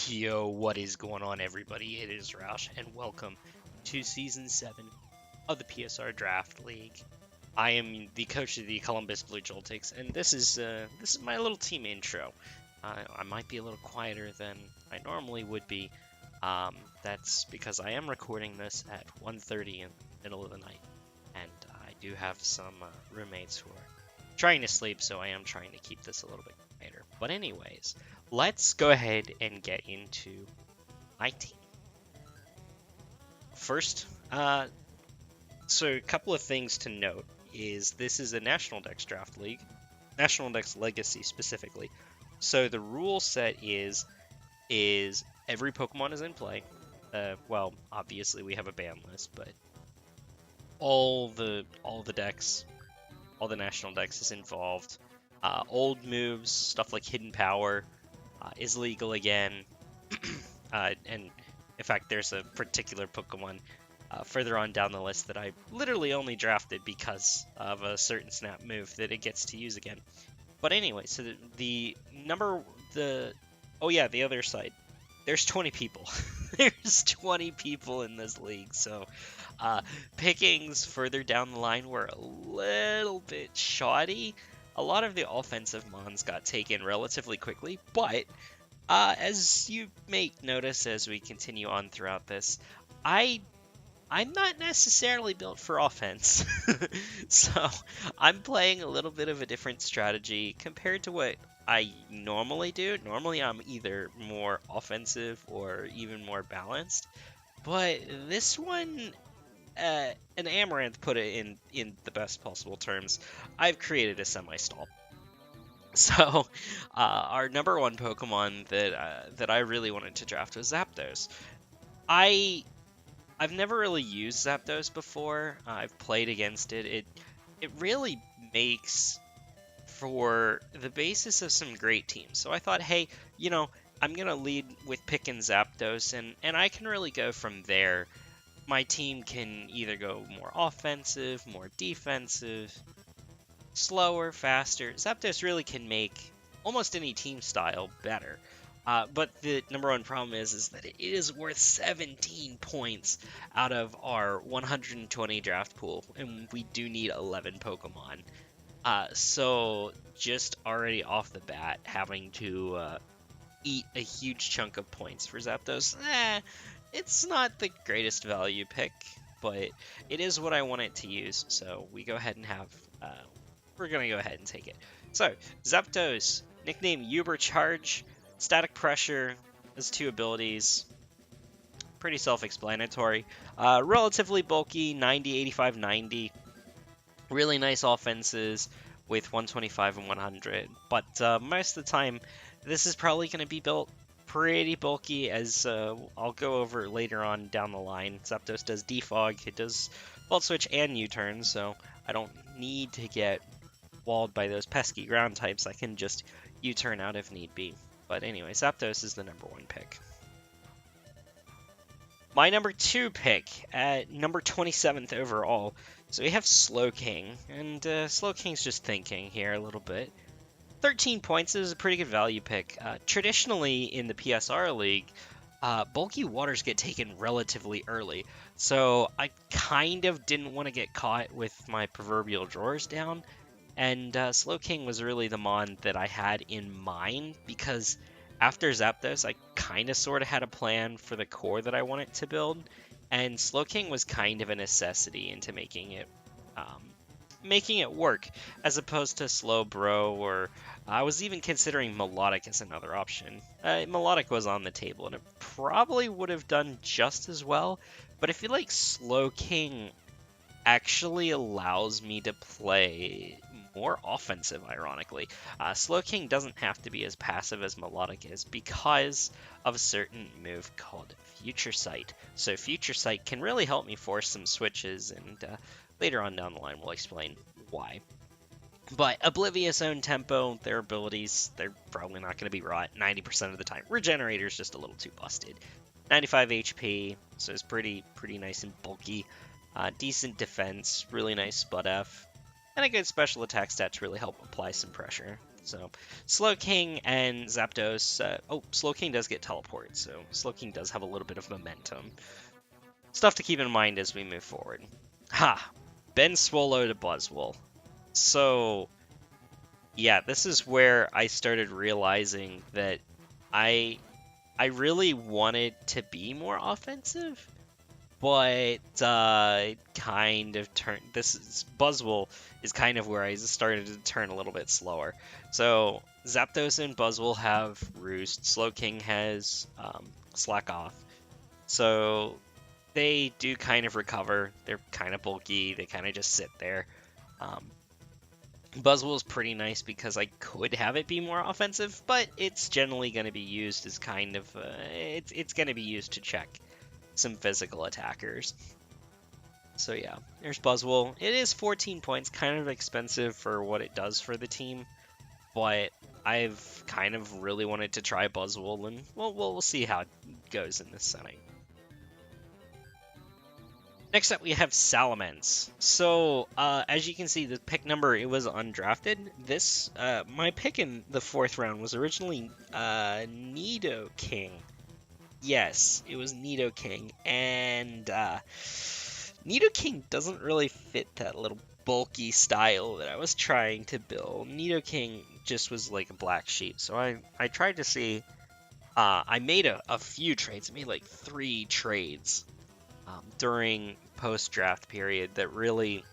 Yo, what is going on, everybody? It is Roush, and welcome to Season 7 of the PSR Draft League. I am the coach of the Columbus Blue Joltics, and this is my little team intro. I might be a little quieter than I normally would be. That's because I am recording this at 1:30 in the middle of the night, and I do have some roommates who are trying to sleep, so I am trying to keep this a little bit quieter. But anyways, let's go ahead and get into my team. First, so a couple of things to note is this is a National Dex Draft League, National Dex Legacy specifically. So the rule set is every Pokemon is in play. Well, obviously we have a ban list, but all the decks, all the national decks is involved. Old moves, stuff like Hidden Power, is legal again. And in fact, there's a particular Pokemon further on down the list that I literally only drafted because of a certain snap move that it gets to use again. But anyway, so the other side. There's 20 people. There's 20 people in this league, so pickings further down the line were a little bit shoddy. A lot of the offensive mons got taken relatively quickly, but as you may notice as we continue on throughout this, I'm not necessarily built for offense. So I'm playing a little bit of a different strategy compared to what I normally do. Normally I'm either more offensive or even more balanced. But this one, an Amaranth put it in the best possible terms. I've created a semi-stall. So, our number one Pokemon that I really wanted to draft was Zapdos. I've never really used Zapdos before. I've played against it. It really makes for the basis of some great teams. So I thought, hey, I'm gonna lead with picking Zapdos, and I can really go from there. My team can either go more offensive, more defensive, slower, faster. Zapdos really can make almost any team style better. But the number one problem is that it is worth 17 points out of our 120 draft pool, and we do need 11 Pokemon. So just already off the bat, having to eat a huge chunk of points for Zapdos, it's not the greatest value pick, but it is what I want it to use. So we go ahead and we're gonna go ahead and take it. So Zapdos, nickname Ubercharge. Static Pressure has two abilities. Pretty self-explanatory. Relatively bulky, 90, 85, 90. Really nice offenses with 125 and 100. But most of the time, this is probably going to be built pretty bulky, as I'll go over later on down the line. Zapdos does Defog, it does Volt Switch and U-Turn, so I don't need to get walled by those pesky ground types. I can just U-turn out if need be. But anyway, Zapdos is the number one pick. My number two pick at number 27th overall. So we have Slowking, and Slowking's just thinking here a little bit. 13 points is a pretty good value pick. Traditionally in the PSR League, bulky waters get taken relatively early. So I kind of didn't want to get caught with my proverbial drawers down. And Slowking was really the mon that I had in mind, because after Zapdos, I kind of sort of had a plan for the core that I wanted to build, and Slowking was kind of a necessity into making it work, as opposed to Slowbro, or I was even considering Melodic as another option. Melodic was on the table, and it probably would have done just as well, but I feel like Slowking actually allows me to play more offensive, ironically. Slowking doesn't have to be as passive as Melodic is because of a certain move called Future Sight. So Future Sight can really help me force some switches, and later on down the line we'll explain why. But Oblivious's own tempo, their abilities, they're probably not going to be rot 90% of the time. Regenerator's just a little too busted. 95 HP, so it's pretty nice and bulky. Decent defense, really nice Spud F, and a good special attack stat to really help apply some pressure. So Slowking and Zapdos. Oh, Slowking does get teleport, so Slowking does have a little bit of momentum. Stuff to keep in mind as we move forward. Ha! Ben Swallow to Buzzwole. So, yeah, this is where I started realizing that I I really wanted to be more offensive, but kind of turned. Buzzwole is kind of where I started to turn a little bit slower. So Zapdos and Buzzwole have Roost. Slowking has Slack Off. So they do kind of recover. They're kind of bulky. They kind of just sit there. Um, Buzzwole is pretty nice because I could have it be more offensive, but it's generally going to be used as kind of it's going to be used to check some physical attackers. So yeah, there's Buzzwole. It is 14 points, kind of expensive for what it does for the team, but I've kind of really wanted to try Buzzwole, and we'll see how it goes in this setting. Next up, we have Salamence. So, as you can see, the pick number, it was undrafted. My pick in the 4th round was originally Nidoking. Yes, it was Nidoking. And Nidoking doesn't really fit that little bulky style that I was trying to build. Nidoking just was like a black sheep. So I tried to see, I made a few trades. I made like 3 trades during post-draft period that really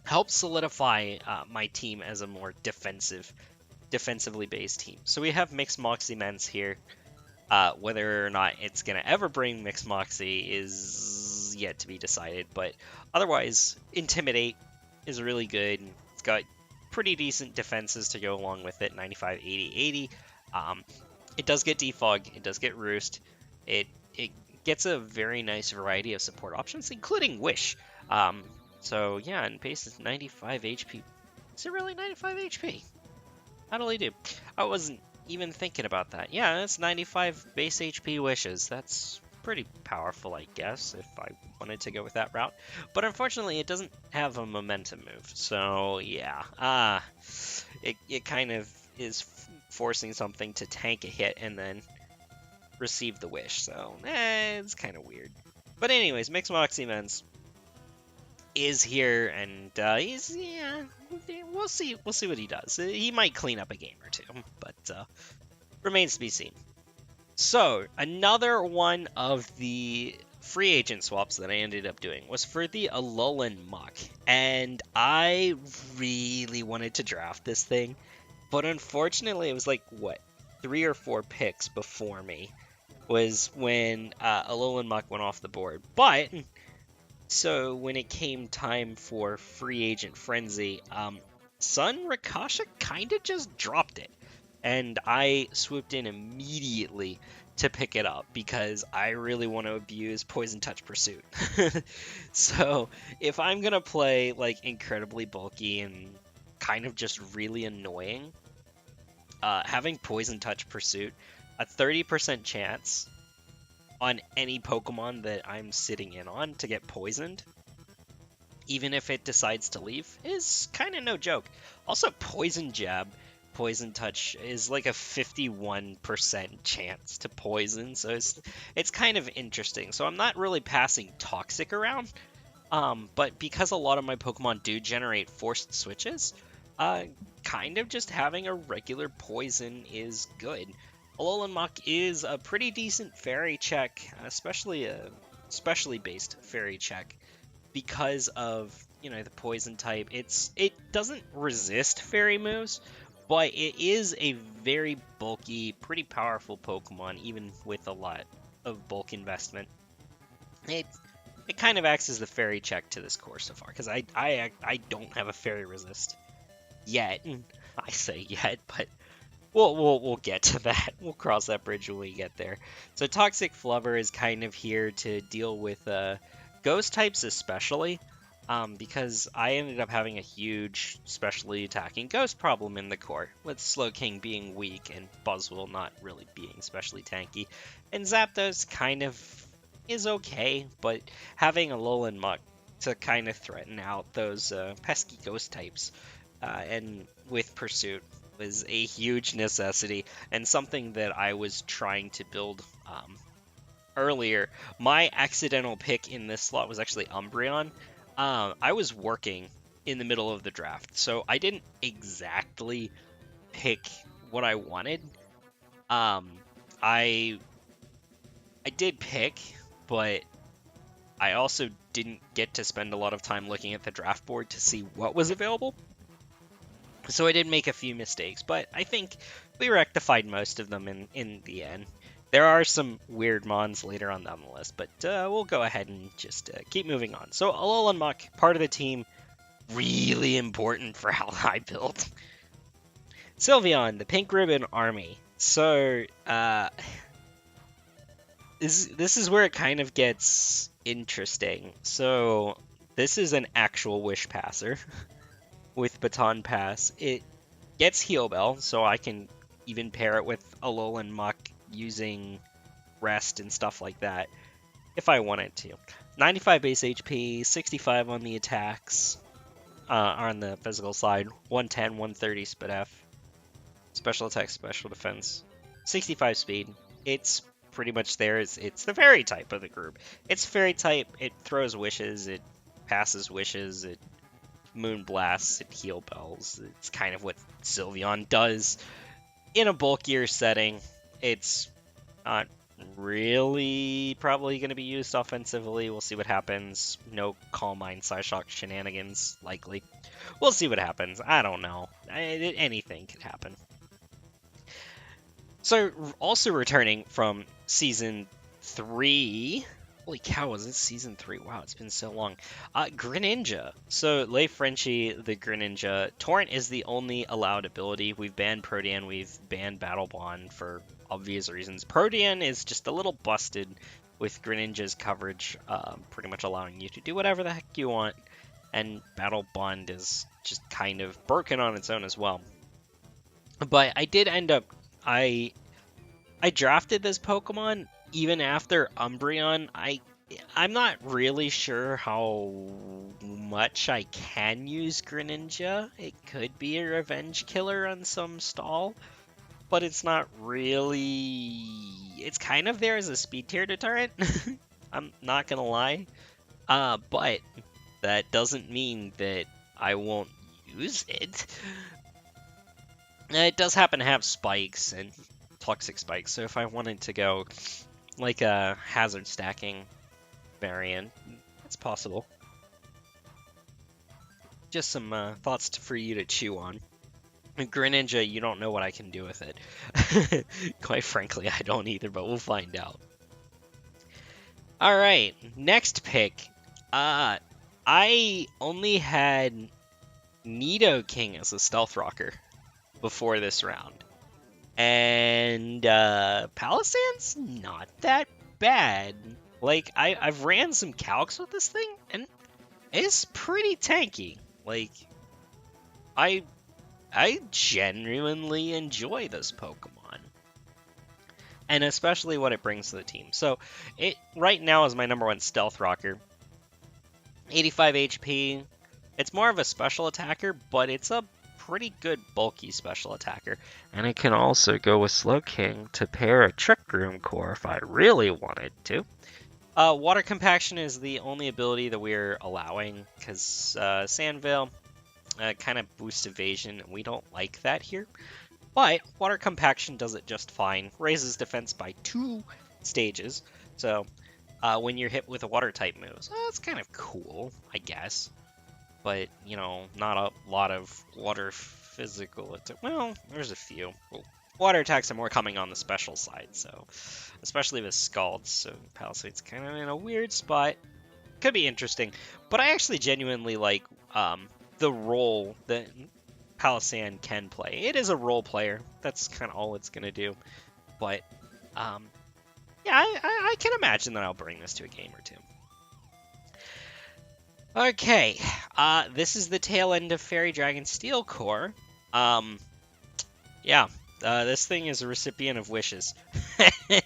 helped solidify my team as a more defensively based team. So we have Mixed Moxie Mens here. Whether or not it's going to ever bring Mixed Moxie is yet to be decided, but otherwise, Intimidate is really good. It's got pretty decent defenses to go along with it, 95, 80, 80. It does get Defog, it does get Roost, it gets a very nice variety of support options, including Wish. So yeah, and base is 95 HP. Is it really 95 HP? How do they do? I wasn't even thinking about that. Yeah, that's 95 base HP wishes. That's pretty powerful, I guess, if I wanted to go with that route. But unfortunately, it doesn't have a momentum move. So yeah, it kind of is forcing something to tank a hit and then receive the wish. So it's kind of weird. But anyways, Mixed Moxie Mens is here, and we'll see what he does. He might clean up a game or two, but remains to be seen. So another one of the free agent swaps that I ended up doing was for the Alolan Muck, and I really wanted to draft this thing, but unfortunately it was like 3 or 4 picks before me was when Alolan Muck went off the board. But so when it came time for free agent frenzy, Sun Rakasha kind of just dropped it, and I swooped in immediately to pick it up because I really want to abuse Poison Touch Pursuit. So if I'm gonna play like incredibly bulky and kind of just really annoying, having Poison Touch Pursuit, a 30% chance on any Pokemon that I'm sitting in on to get poisoned, even if it decides to leave, is kind of no joke. Also, Poison Jab, Poison Touch is like a 51% chance to poison, so it's kind of interesting. So I'm not really passing Toxic around, but because a lot of my Pokemon do generate forced switches, kind of just having a regular poison is good. Alolan Muck is a pretty decent fairy check, especially a specially based fairy check, because of the poison type. It doesn't resist fairy moves, but it is a very bulky, pretty powerful Pokemon, even with a lot of bulk investment. It kind of acts as the fairy check to this course so far, because I don't have a fairy resist yet. I say yet, but we'll get to that. We'll cross that bridge when we get there. So Toxic Flubber is kind of here to deal with ghost types especially, because I ended up having a huge specially attacking ghost problem in the core, with Slowking being weak and Buzzwole not really being especially tanky. And Zapdos kind of is okay, but having a Alolan Muck to kind of threaten out those pesky ghost types, and with Pursuit, was a huge necessity and something that I was trying to build earlier. My accidental pick in this slot was actually Umbreon. I was working in the middle of the draft, so I didn't exactly pick what I wanted. Um, I I did pick, but I also didn't get to spend a lot of time looking at the draft board to see what was available. So I did make a few mistakes, but I think we rectified most of them in the end. There are some weird mons later on down the list, but we'll go ahead and just keep moving on. So Alolan Muck, part of the team, really important for how I built. Sylveon, the Pink Ribbon Army. So this is where it kind of gets interesting. So this is an actual Wish Passer with Baton Pass. It gets Heal Bell, so I can even pair it with Alolan Muck using Rest and stuff like that if I wanted to. 95 base HP, 65 on the attacks, on the physical side, 110, 130 Spit F, special attack, special defense, 65 speed. It's pretty much there. It's the fairy type of the group. It's fairy type. It throws wishes. It passes wishes. It moon blasts. It heal bells. It's kind of what Sylveon does in a bulkier setting. It's not really probably going to be used offensively. We'll see what happens. No Calm Mind Psyshock shenanigans, likely. We'll see what happens. I don't know. Anything could happen. So, also returning from Season 3... Holy cow, was it Season 3? Wow, it's been so long. Greninja. So, Lei Frenchie, the Greninja. Torrent is the only allowed ability. We've banned Protean, we've banned Battle Bond for obvious reasons. Protean is just a little busted with Greninja's coverage, pretty much allowing you to do whatever the heck you want. And Battle Bond is just kind of broken on its own as well. But I did end up... I drafted this Pokemon even after Umbreon. I'm not really sure how much I can use Greninja. It could be a revenge killer on some stall, but it's not really... It's kind of there as a speed tier deterrent. I'm not gonna lie. But that doesn't mean that I won't use it. It does happen to have spikes and toxic spikes, so if I wanted to go like a hazard stacking variant, it's possible. Just some thoughts for you to chew on. Greninja, you don't know what I can do with it. Quite frankly, I don't either, but we'll find out. Alright, next pick. I only had Nidoking as a Stealth Rocker before this round. And Palossand's not that bad. Like, I've ran some calcs with this thing, and it's pretty tanky. Like, I genuinely enjoy this Pokemon. And especially what it brings to the team. So, it right now is my number one Stealth Rocker. 85 HP. It's more of a special attacker, but it's a pretty good bulky special attacker. And it can also go with Slowking to pair a Trick Room Core if I really wanted to. Water Compaction is the only ability that we're allowing, because Sandvale kind of boosts evasion, and we don't like that here. But Water Compaction does it just fine. Raises defense by 2 stages, so when you're hit with a water-type moves, that's kind of cool, I guess. But, you know, not a lot of water physical attack. Well, there's a few. Well, water attacks are more coming on the special side, so especially with Scalds, so Palisade's kind of in a weird spot. Could be interesting, but I actually genuinely like the role that Palisand can play. It is a role player. That's kind of all it's going to do. But, yeah, I can imagine that I'll bring this to a game or two. Okay, this is the tail end of Fairy Dragon Steel Core. Yeah, this thing is a recipient of wishes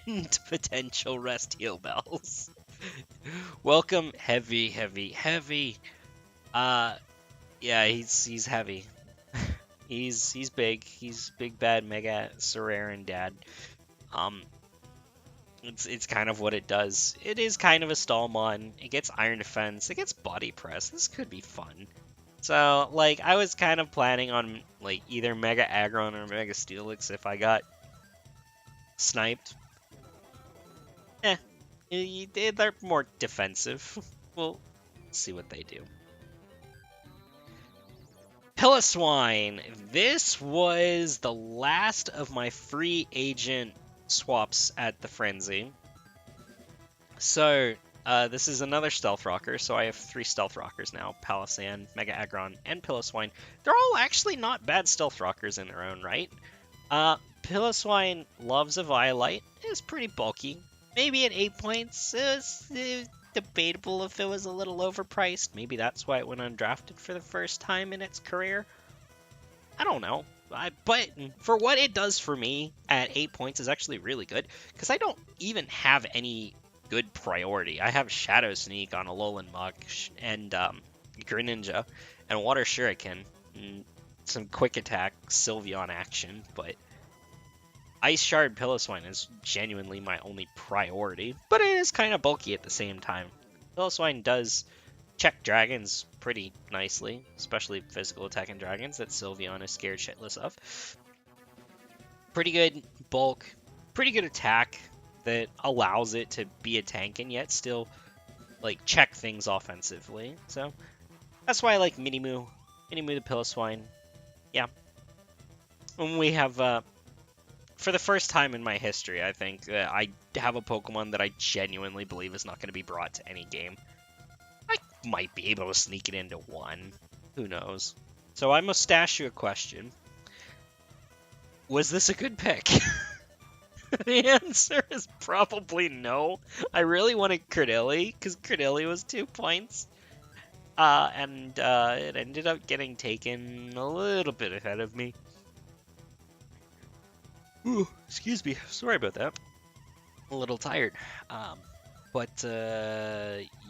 and potential rest heal bells. Welcome, heavy, heavy, heavy. Yeah, he's heavy. He's big. He's big bad Mega Sararan dad. Um, it's kind of what it does. It is kind of a Stallmon. It gets Iron Defense. It gets Body Press. This could be fun. So, like, I was kind of planning on, like, either Mega Aggron or Mega Steelix if I got sniped. They're more defensive. We'll see what they do. Piloswine. This was the last of my free agent swaps at the Frenzy. So, this is another Stealth Rocker, so I have 3 Stealth Rockers now. Palossand, Mega Aggron, and Piloswine. They're all actually not bad Stealth Rockers in their own right. Piloswine loves a Violite. It's pretty bulky. Maybe at 8 points, it's debatable if it was a little overpriced. Maybe that's why it went undrafted for the first time in its career. I don't know. But for what it does for me at 8 points is actually really good, because I don't even have any good priority. I have Shadow Sneak on Alolan Muk and Greninja and Water Shuriken and some Quick Attack Sylveon action, but Ice Shard Piloswine is genuinely my only priority, but it is kind of bulky at the same time. Piloswine does check dragons pretty nicely, especially physical attacking dragons that Sylveon is scared shitless of. Pretty good bulk, pretty good attack that allows it to be a tank and yet still like check things offensively. So that's why I like Minimoo the Piloswine. Yeah. And we have for the first time in my history, I think I have a Pokemon that I genuinely believe is not going to be brought to any game. I might be able to sneak it into one. Who knows? So I must ask you a question. Was this a good pick? The answer is probably no. I really wanted Credilli, because Credilli was 2 points. And it ended up getting taken a little bit ahead of me. Ooh, excuse me. Sorry about that. A little tired.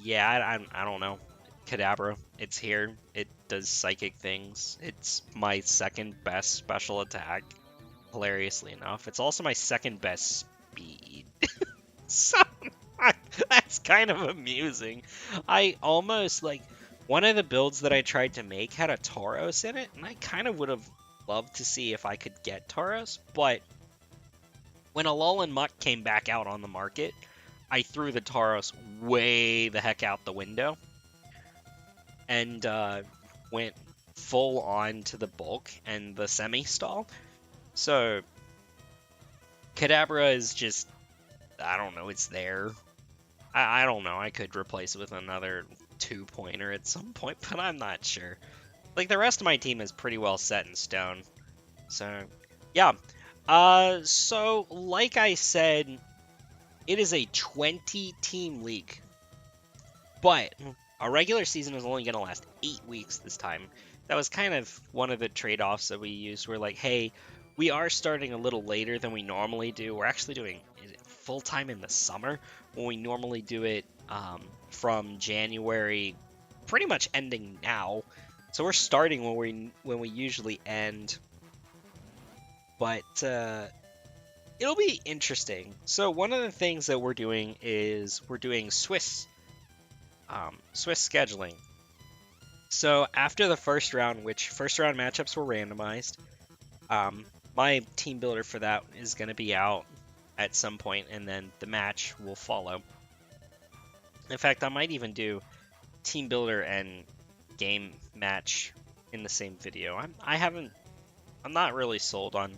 Yeah, I don't know. Kadabra, it's here. It does psychic things. It's my second best special attack, hilariously enough. It's also my second best speed. So, that's kind of amusing. I almost, like, one of the builds that I tried to make had a Tauros in it, and I kind of would have loved to see if I could get Tauros, but when Alolan Muk came back out on the market, I threw the Tauros way the heck out the window and went full on to the bulk and the semi-stall. So Kadabra is just, I don't know, it's there. I don't know, I could replace it with another 2-pointer at some point, but I'm not sure. Like, the rest of my team is pretty well set in stone. So, yeah. So, like I said, it is a 20-team league, but our regular season is only going to last 8 weeks this time. That was kind of one of the trade-offs that we used. We're like, hey, we are starting a little later than we normally do. We're actually doing it full-time in the summer, when we normally do it from January, pretty much ending now. So we're starting when we usually end. But it'll be interesting. So one of the things that we're doing is we're doing Swiss scheduling. So after the first round, which first round matchups were randomized, my team builder for that is going to be out at some point, and then the match will follow. In fact, I might even do team builder and game match in the same video. I'm not really sold on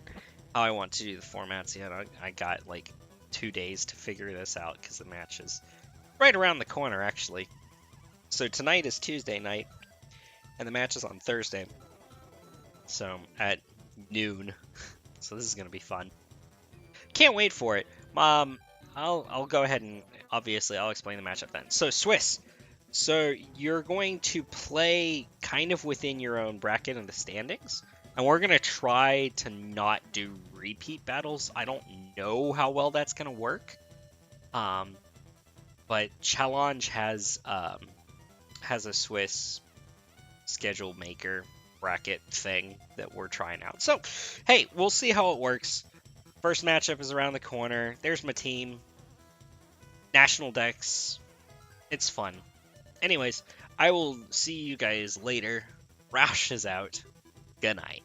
how I want to do the formats yet. I got like 2 days to figure this out because the match is right around the corner, actually. So tonight is Tuesday night, and the match is on Thursday. So at noon. So this is gonna be fun. Can't wait for it. I'll go ahead and obviously I'll explain the matchup then. So Swiss. So you're going to play kind of within your own bracket in the standings. And we're going to try to not do repeat battles. I don't know how well that's going to work. But Challenge has a Swiss schedule maker bracket thing that we're trying out. So, hey, we'll see how it works. First matchup is around the corner. There's my team. National decks. It's fun. Anyways, I will see you guys later. Roush is out. Good night.